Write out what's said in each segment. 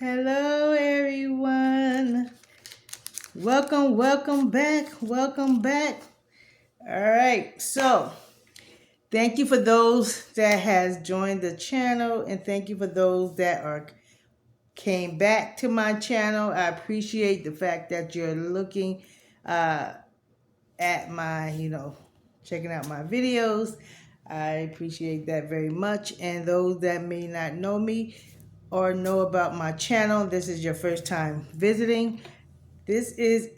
Hello, everyone. Welcome back. Welcome back. All right. So, thank you for those that has joined the channel, and thank you for those that came back to my channel. I appreciate the fact that you're looking at my, checking out my videos. I appreciate that very much. And those that may not know me or know about my channel, this is your first time visiting. This is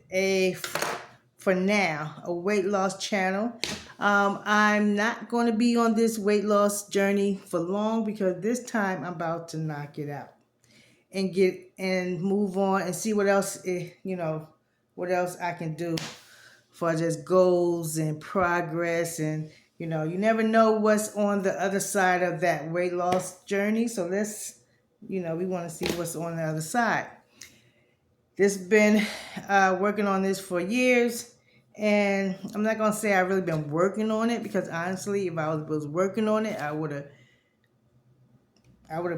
for now, a weight loss channel. I'm not going to be on this weight loss journey for long because this time I'm about to knock it out and move on and see what else, what else I can do for just goals and progress. And, you never know what's on the other side of that weight loss journey. So let's, we want to see what's on the other side. This been working on this for years, and I'm not gonna say I've really been working on it because honestly, if I was working on it, I would have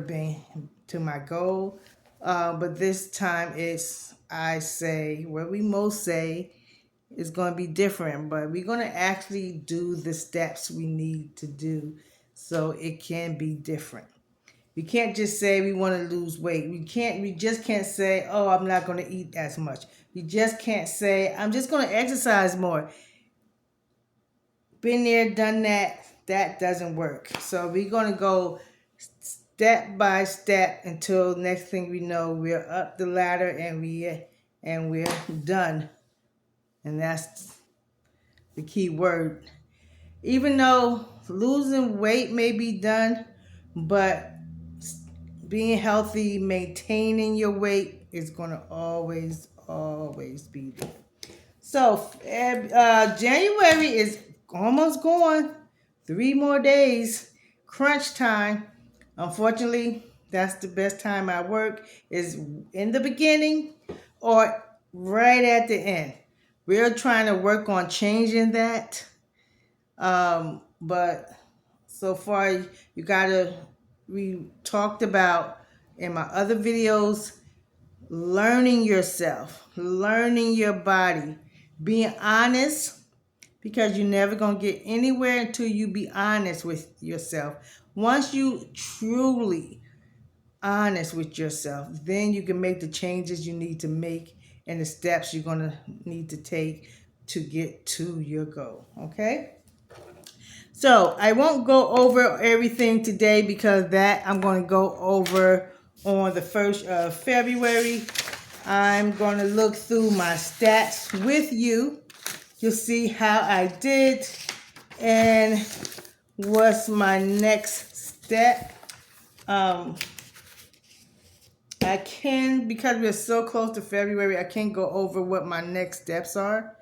been to my goal. But this time I say what we most say is going to be different, but we're going to actually do the steps we need to do so it can be different. We can't just say we want to lose weight. We just can't say, oh, I'm not going to eat as much. We just can't say, I'm just going to exercise more. Been there, done that. That doesn't work. So we're going to go step by step until next thing we know, we're up the ladder and we're done. And that's the key word. Even though losing weight may be done, but being healthy, maintaining your weight is going to always be there. So January is almost gone. 3 more days. Crunch time. Unfortunately, that's the best time I work is in the beginning or right at the end. We're trying to work on changing that. But so far, we talked about in my other videos, learning yourself, learning your body, being honest, because you're never going to get anywhere until you be honest with yourself. Once you truly honest with yourself, then you can make the changes you need to make and the steps you're going to need to take to get to your goal. Okay? So I won't go over everything today because that I'm going to go over on the 1st of February. I'm going to look through my stats with you. You'll see how I did and what's my next step. I can, because we're so close to February, I can't go over what my next steps are.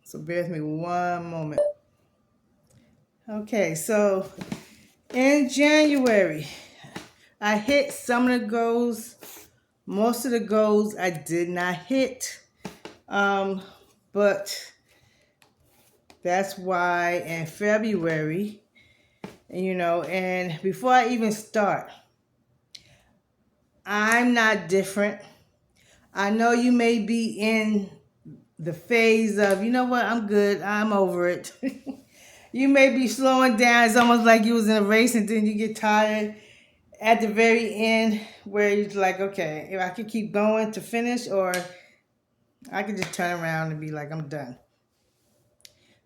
So bear with me one moment. Okay, so in January, I hit some of the goals. Most of the goals I did not hit. But that's why in February, and before I even start, I'm not different. I know you may be in the phase of, you know what, I'm good, I'm over it. You may be slowing down. It's almost like you was in a race and then you get tired at the very end where you're like, okay, if I could keep going to finish, or I could just turn around and be like, I'm done.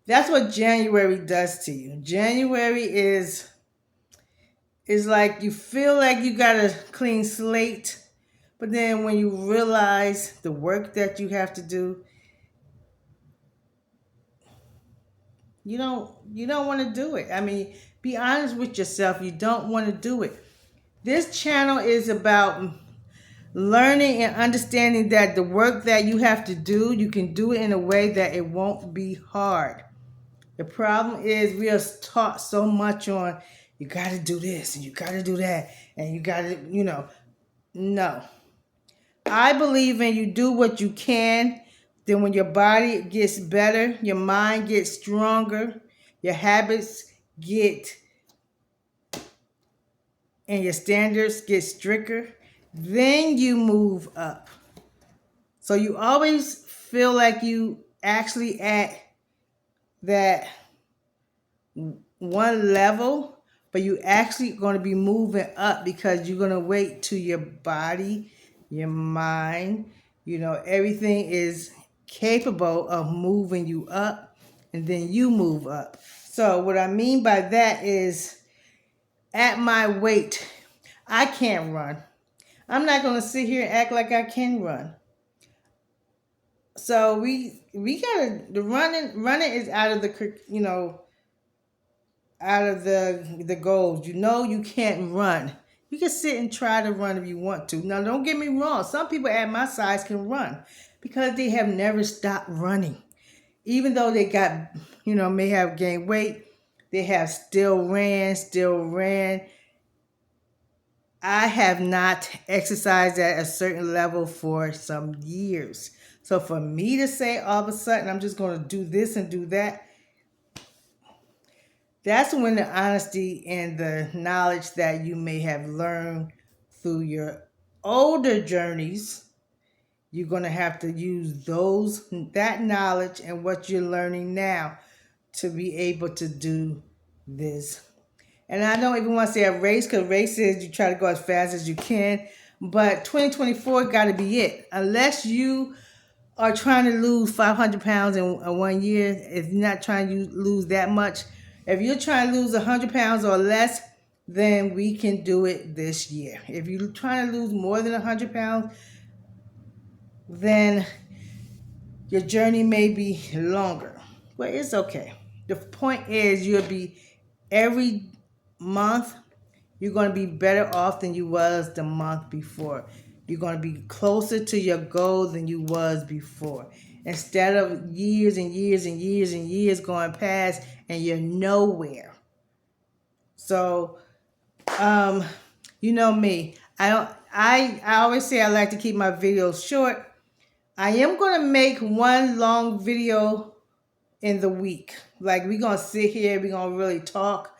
That's what January does to you. January is like you feel like you got a clean slate, but then when you realize the work that you have to do, you don't want to do it. I mean, be honest with yourself. You don't want to do it. This channel is about learning and understanding that the work that you have to do, you can do it in a way that it won't be hard. The problem is we are taught so much on, you got to do this and you got to do that and you got to, no. I believe in you do what you can. Then when your body gets better, your mind gets stronger, your habits get, and your standards get stricter, then you move up. So you always feel like you actually at that one level, but you actually going to be moving up because you're going to wait till your body, your mind, everything is capable of moving you up, and then you move up. So what I mean by that is, at my weight, I can't run. I'm not going to sit here and act like I can run. So we gotta, the running is out of the out of the goals. You can't run. You can sit and try to run if you want to. Now don't get me wrong. Some people at my size can run because they have never stopped running. Even though they got, may have gained weight, they have still ran. I have not exercised at a certain level for some years. So for me to say all of a sudden I'm just going to do this and do that, that's when the honesty and the knowledge that you may have learned through your older journeys, you're going to have to use that knowledge and what you're learning now to be able to do this. And I don't even want to say a race, because race is you try to go as fast as you can. But 2024 got to be it. Unless you are trying to lose 500 pounds in 1 year, if you're not trying to lose that much, if you're trying to lose 100 pounds or less, then we can do it this year. If you're trying to lose more than 100 pounds, then your journey may be longer. But it's okay. The point is, you'll be every month, you're going to be better off than you was the month before. You're going to be closer to your goal than you was before. Instead of years and years and years and years going past and you're nowhere. So, you know me. I always say I like to keep my videos short. I am going to make one long video in the week. Like, we're going to sit here, we're going to really talk,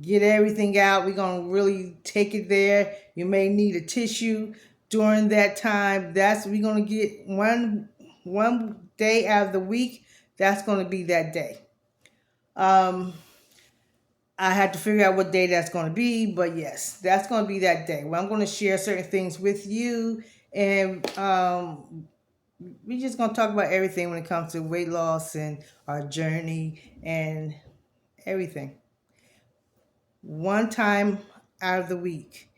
get everything out. We're going to really take it there. You may need a tissue during that time. We're going to get one day out of the week. That's going to be that day. I had to figure out what day that's going to be, but yes, that's going to be that day where I'm going to share certain things with you, and we're just going to talk about everything when it comes to weight loss and our journey and everything. One time out of the week.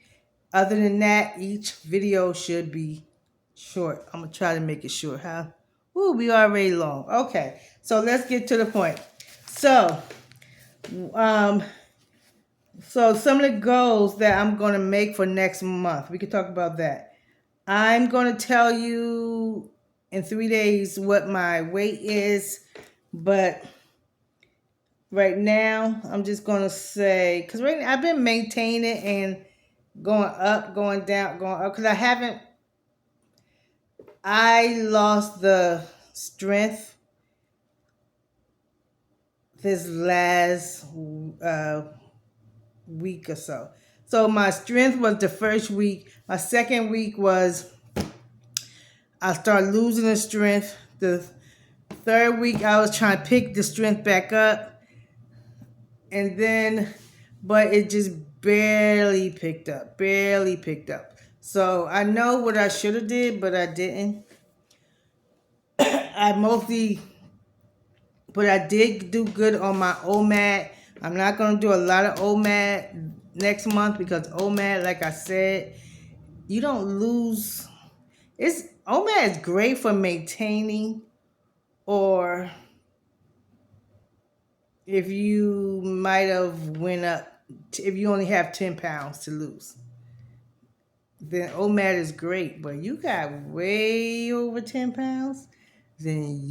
Other than that, each video should be short. I'm going to try to make it short, huh? Ooh, we already long. Okay, so let's get to the point. So some of the goals that I'm going to make for next month, we can talk about that. I'm going to tell you in 3 days what my weight is, but right now I'm just going to say, because right now I've been maintaining and going up, going down, going up, because I lost the strength this last week or so. So my strength was the first week. My second week was I started losing the strength. The third week I was trying to pick the strength back up. And then, but it just barely picked up. So I know what I should have did, but I didn't. But I did do good on my OMAD. I'm not going to do a lot of OMAD next month because OMAD, like I said, you don't lose. OMAD is great for maintaining, or if you might have went up, if you only have 10 pounds to lose, then OMAD is great. But you got way over 10 pounds, then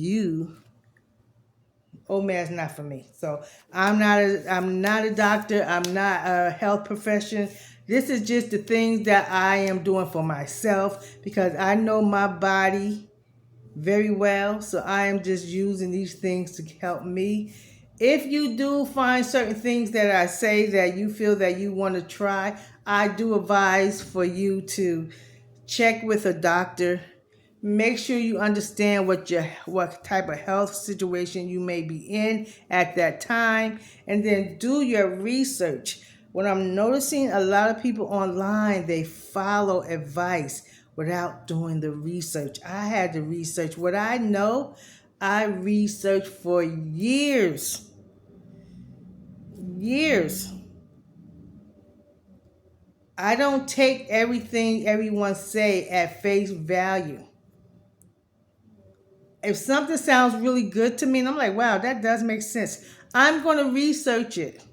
OMAD is not for me. So I'm not a doctor. I'm not a health profession. This is just the things that I am doing for myself because I know my body very well. So I am just using these things to help me. If you do find certain things that I say that you feel that you want to try, I do advise for you to check with a doctor. Make sure you understand what type of health situation you may be in at that time, and then do your research. What I'm noticing, a lot of people online, they follow advice without doing the research. I had to research what I know. I researched for years. Years. I don't take everything everyone say at face value. If something sounds really good to me and I'm like, wow, that does make sense, I'm going to research it.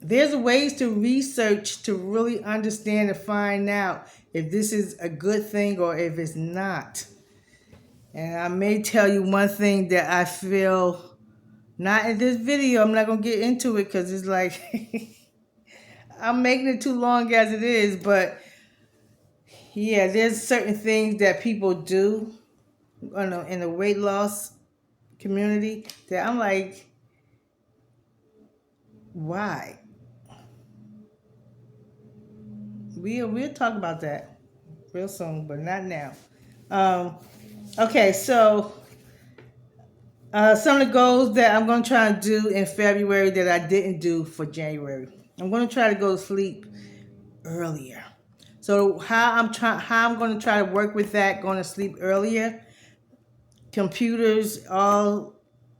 There's ways to research to really understand and find out if this is a good thing or if it's not. And I may tell you one thing that I feel, not in this video, I'm not going to get into it because it's like, I'm making it too long as it is, but yeah, there's certain things that people do in the weight loss community that I'm like, why? We'll talk about that real soon, but not now. Okay, so some of the goals that I'm going to try to do in February that I didn't do for January. I'm going to try to go to sleep earlier. So how I'm going to try to work with that, going to sleep earlier. Computers,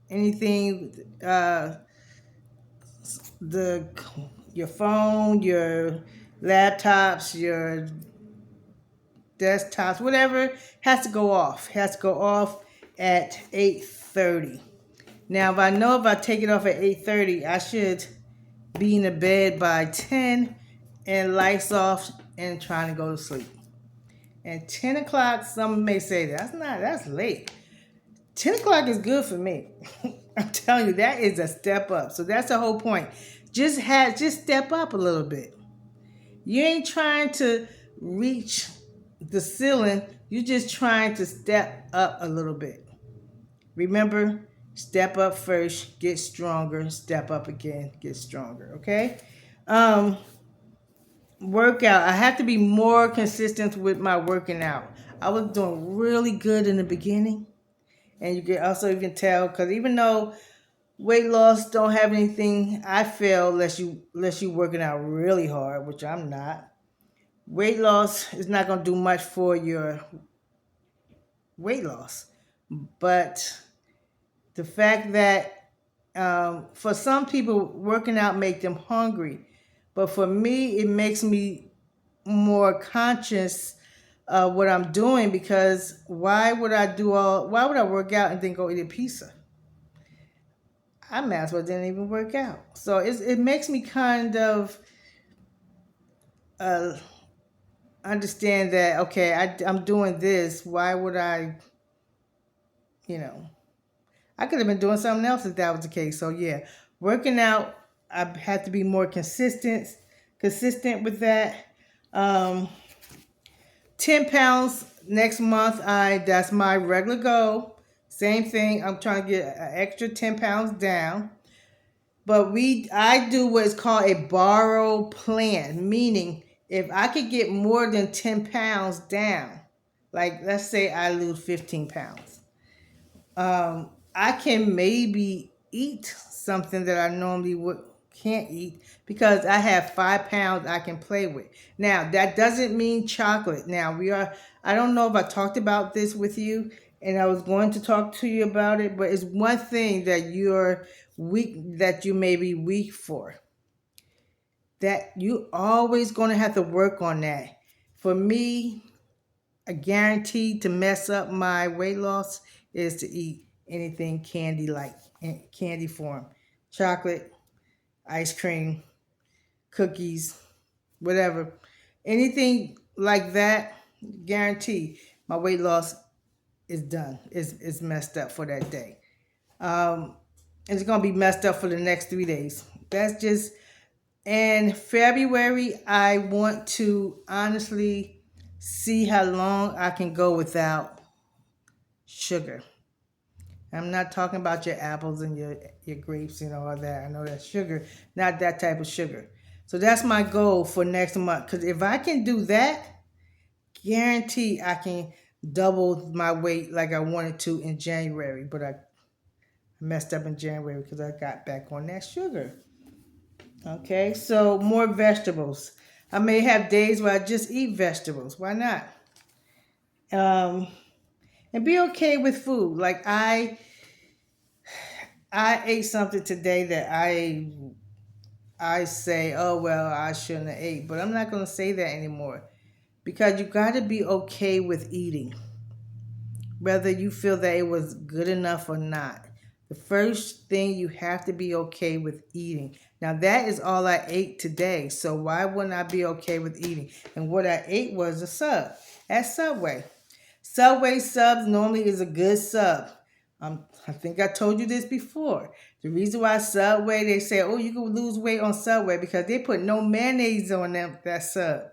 anything, your phone, your laptops, your desktops, whatever, has to go off. Has to go off at 8:30. Now, if I take it off at 8:30, I should be in the bed by 10 and lights off and trying to go to sleep. And 10 o'clock, some may say that's late. 10 o'clock is good for me. I'm telling you, that is a step up. So that's the whole point. Just step up a little bit. You ain't trying to reach the ceiling. You're just trying to step up a little bit. Remember, step up first, get stronger, step up again, get stronger, okay? Workout. I have to be more consistent with my working out. I was doing really good in the beginning. And you can tell, because even though weight loss don't have anything, I feel, unless you working out really hard, which I'm not. Weight loss is not going to do much for your weight loss. But the fact that for some people, working out make them hungry. But for me, it makes me more conscious of what I'm doing, because why would I work out and then go eat a pizza? I might as well didn't even work out. So it makes me kind of understand that, okay, I'm doing this. Why would I, I could have been doing something else if that was the case. So yeah, working out, I have to be more consistent with that. 10 pounds next month. That's my regular goal. Same thing. I'm trying to get an extra 10 pounds down. But I do what is called a borrow plan, meaning if I could get more than 10 pounds down, like let's say I lose 15 pounds, I can maybe eat something that I normally can't eat, because I have 5 pounds I can play with. Now, that doesn't mean chocolate. Now, I don't know if I talked about this with you, and I was going to talk to you about it, but it's one thing that you're weak, that you may be weak for, that you always going to have to work on that. For me, a guarantee to mess up my weight loss is to eat anything candy-like, candy form, chocolate, ice cream, cookies, whatever, anything like that. Guarantee my weight loss is done. Is messed up for that day. It's gonna be messed up for the next 3 days. That's just. And February, I want to honestly see how long I can go without sugar. I'm not talking about your apples and your grapes and all that. I know that's sugar, not that type of sugar. So that's my goal for next month. Because if I can do that, guarantee I can double my weight like I wanted to in January. But I messed up in January because I got back on that sugar. Okay, so more vegetables. I may have days where I just eat vegetables. Why not? And be okay with food. Like I ate something today that I say, oh well, I shouldn't have ate, but I'm not gonna say that anymore because you got to be okay with eating, whether you feel that it was good enough or not. The first thing you have to be okay with eating. Now that is all I ate today, so why wouldn't I be okay with eating? And what I ate was a sub at Subway. Subway subs normally is a good sub. I think I told you this before. The reason why Subway, they say, oh, you can lose weight on Subway because they put no mayonnaise on that sub.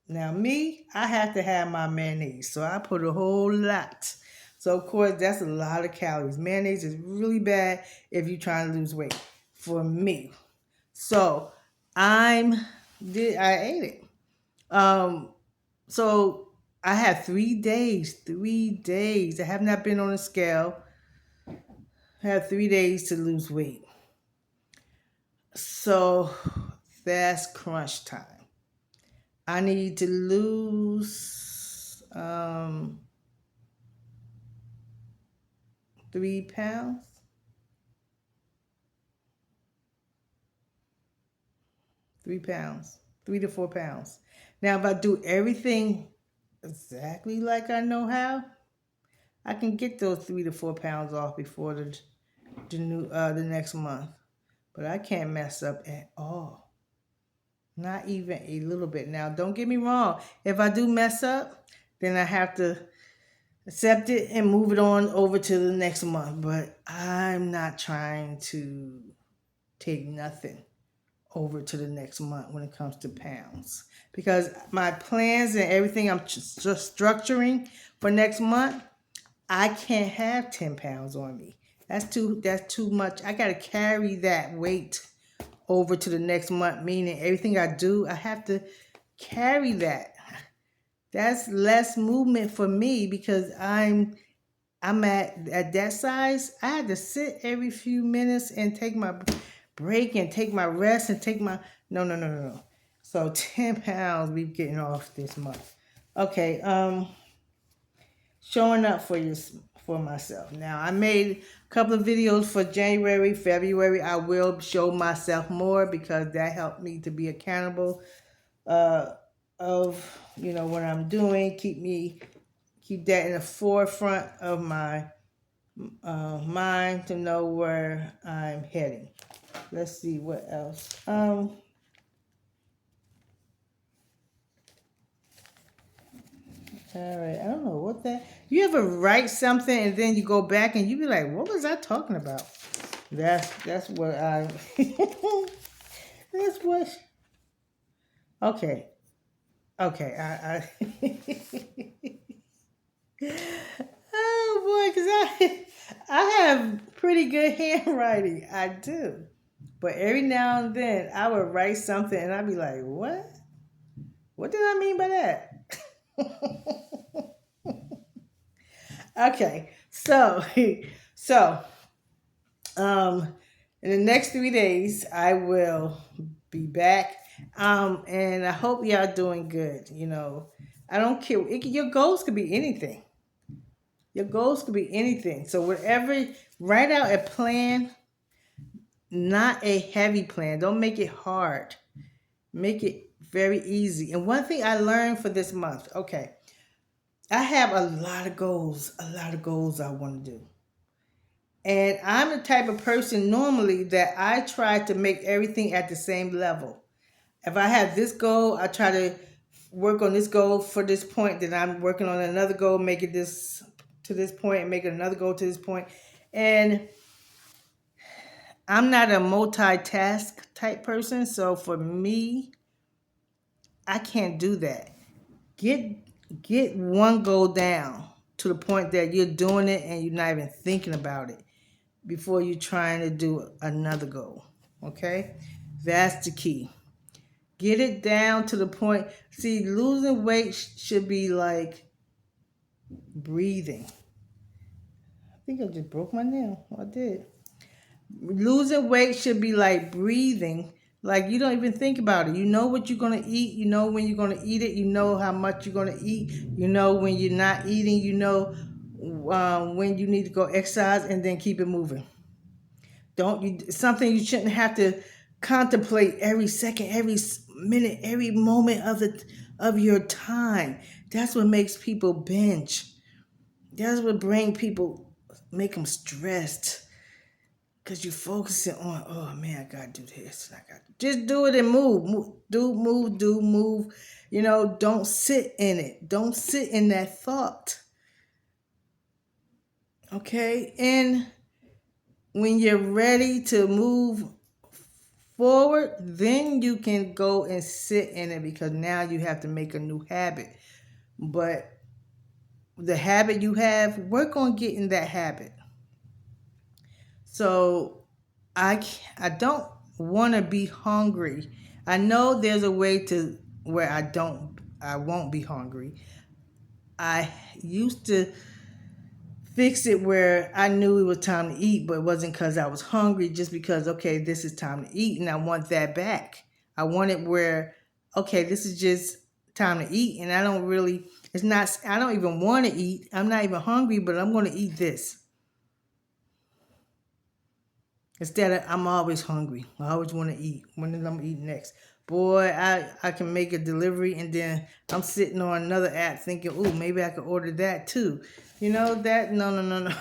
Now me, I have to have my mayonnaise, so I put a whole lot. So of course, that's a lot of calories. Mayonnaise is really bad if you're trying to lose weight for me. So I ate it. So I had 3 days. 3 days. I have not been on a scale. I had 3 days to lose weight. So that's crunch time. I need to lose 3 pounds. 3 pounds. 3 to 4 pounds. Now, if I do everything exactly like I know how, I can get those 3 to 4 pounds off before the next month. But I can't mess up at all. Not even a little bit. Now, don't get me wrong. If I do mess up, then I have to accept it and move it on over to the next month. But I'm not trying to take nothing over to the next month when it comes to pounds. Because my plans and everything I'm just structuring for next month, I can't have 10 pounds on me. That's too much. I got to carry that weight over to the next month, meaning everything I do, I have to carry that. That's less movement for me because I'm at that size. I had to sit every few minutes and take my break and take my rest and take my no. So 10 pounds we getting off this month. Okay, showing up for myself. Now I made a couple of videos for January, February. I will show myself more because that helped me to be accountable of what I'm doing. Keep that in the forefront of my mind to know where I'm heading. Let's see what else. All right, I don't know what that. You ever write something and then you go back and you be like, "What was I talking about?" That's what I. That's what. Okay. I oh boy, because I have pretty good handwriting. I do, but every now and then I would write something and I'd be like, "What? What did I mean by that?" Okay, so in the next 3 days I will be back, and I hope y'all doing good. I don't care. Your goals could be anything. Your goals could be anything. So whatever, write out a plan, not a heavy plan. Don't make it hard. Make it very easy. And one thing I learned for this month, okay, I have a lot of goals I want to do. And I'm the type of person normally that I try to make everything at the same level. If I have this goal, I try to work on this goal for this point, then I'm working on another goal, make it this to this point, and make another goal to this point. And I'm not a multitask type person, so for me, I can't do that. Get one goal down to the point that you're doing it and you're not even thinking about it before you're trying to do another goal. Okay? That's the key. Get it down to the point. See, losing weight should be like breathing. I think I just broke my nail. I did. Losing weight should be like breathing. Like you don't even think about it. You know what you're going to eat. You know when you're going to eat it. You know how much you're going to eat. You know when you're not eating. You know when you need to go exercise, and then keep it moving. Something you shouldn't have to contemplate every second, every minute, every moment of your time. That's what makes people binge. That's what make them stressed. Because you're focusing on, oh man, I got to do this. Just do it and move. Move. You know, don't sit in it. Don't sit in that thought. Okay? And when you're ready to move forward, then you can go and sit in it, because now you have to make a new habit. But the habit you have, work on getting that habit. So I don't want to be hungry. I know there's a way to where I won't be hungry. I used to fix it where I knew it was time to eat, but it wasn't because I was hungry, just because, okay, this is time to eat, and I want that back. I want it where, okay, this is just time to eat, and I don't even want to eat. I'm not even hungry, but I'm going to eat this. Instead of, I'm always hungry. I always want to eat. When am I eating next? Boy, I can make a delivery, and then I'm sitting on another app thinking, ooh, maybe I could order that too. You know that? No.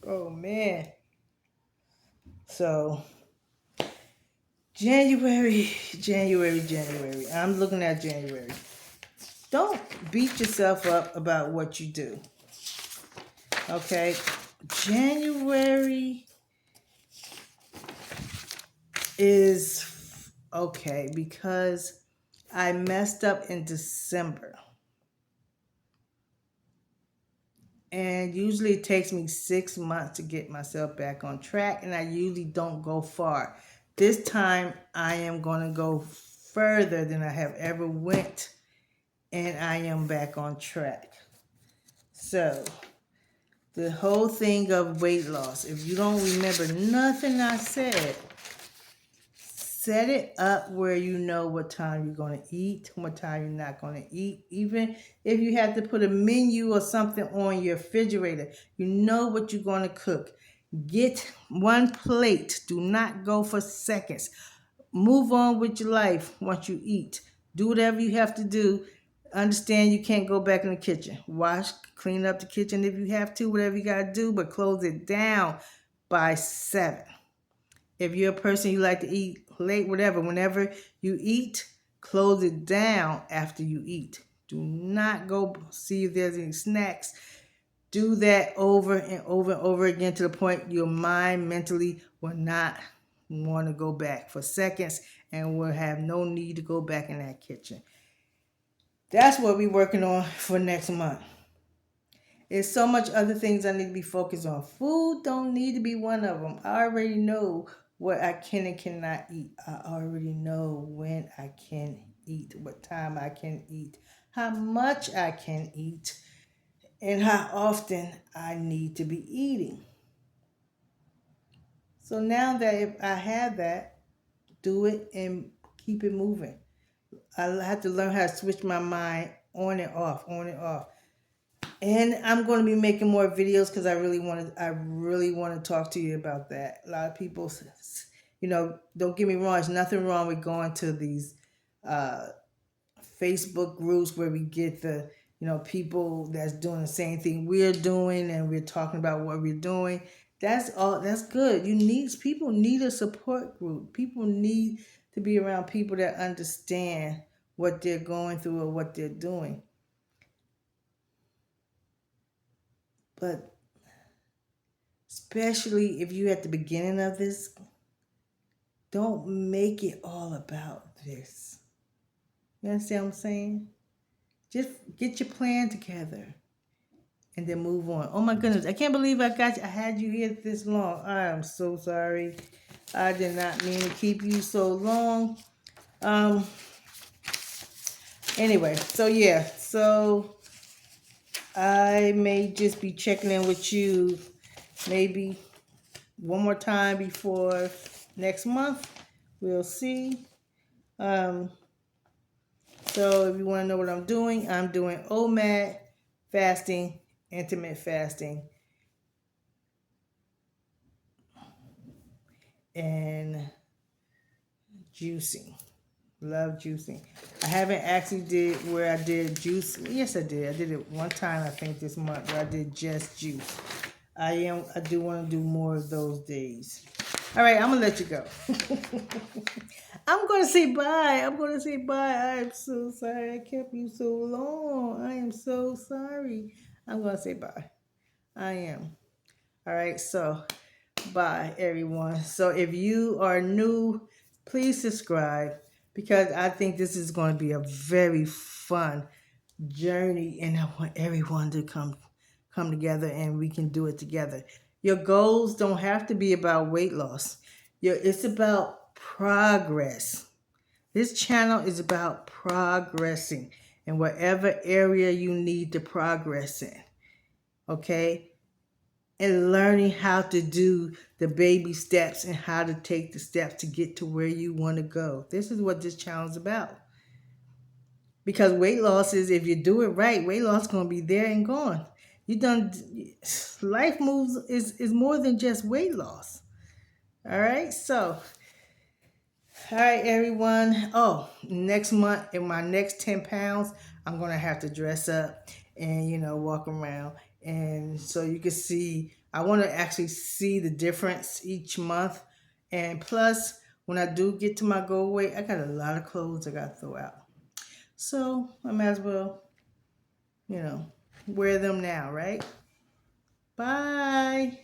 Oh, man. So, January. I'm looking at January. Don't beat yourself up about what you do. Okay? January is okay because I messed up in December. And usually it takes me 6 months to get myself back on track, and I usually don't go far. This time I am going to go further than I have ever went, and I am back on track. So, the whole thing of weight loss, if you don't remember nothing I said, set it up where you know what time you're going to eat, what time you're not going to eat. Even if you have to put a menu or something on your refrigerator, you know what you're going to cook. Get one plate. Do not go for seconds. Move on with your life once you eat. Do whatever you have to do. Understand you can't go back in the kitchen. Wash, clean up the kitchen if you have to, whatever you got to do, but close it down by 7. If you're a person you like to eat late, whatever, whenever you eat, close it down after you eat. Do not go see if there's any snacks. Do that over and over and over again to the point your mind mentally will not want to go back for seconds and will have no need to go back in that kitchen. That's what we're working on for next month. There's so much other things I need to be focused on. Food don't need to be one of them. I already know what I can and cannot eat. I already know when I can eat, what time I can eat, how much I can eat, and how often I need to be eating. So now that if I have that, do it and keep it moving. I have to learn how to switch my mind on and off. And I'm going to be making more videos because I really want to talk to you about that. A lot of people, don't get me wrong, there's nothing wrong with going to these Facebook groups where we get the, people that's doing the same thing we're doing, and we're talking about what we're doing. That's good. People need a support group. People need to be around people that understand what they're going through or what they're doing. But especially if you're at the beginning of this, don't make it all about this. You understand what I'm saying? Just get your plan together and then move on. Oh my goodness, I can't believe I had you here this long. I am so sorry. I did not mean to keep you so long. Anyway, so yeah, so I may just be checking in with you maybe one more time before next month. We'll see. Um, so if you want to know what I'm doing OMAD fasting, intermittent fasting, and juicing. Love juicing. I haven't actually did where I did juice. Yes, I did. I did it one time, I think this month, where I did just juice. I do want to do more of those days. All right, I'm gonna let you go. I'm gonna say bye. I'm gonna say bye. I'm so sorry I kept you so long. I am so sorry. I'm gonna say bye. I am. All right, so bye, everyone. So if you are new, please subscribe because I think this is going to be a very fun journey, and I want everyone to come together and we can do it together. Your goals don't have to be about weight loss. It's about progress. This channel is about progressing in whatever area you need to progress in. Okay? And learning how to do the baby steps and how to take the steps to get to where you want to go. This is what this channel is about. Because weight loss is, if you do it right, weight loss is going to be there and gone. You done, life moves is more than just weight loss. All right, so, all right, everyone. Oh, next month, in my next 10 pounds, I'm going to have to dress up and, walk around. And so you can see, I want to actually see the difference each month. And plus, when I do get to my goal weight, I got a lot of clothes I got to throw out. So I might as well, wear them now, right? Bye.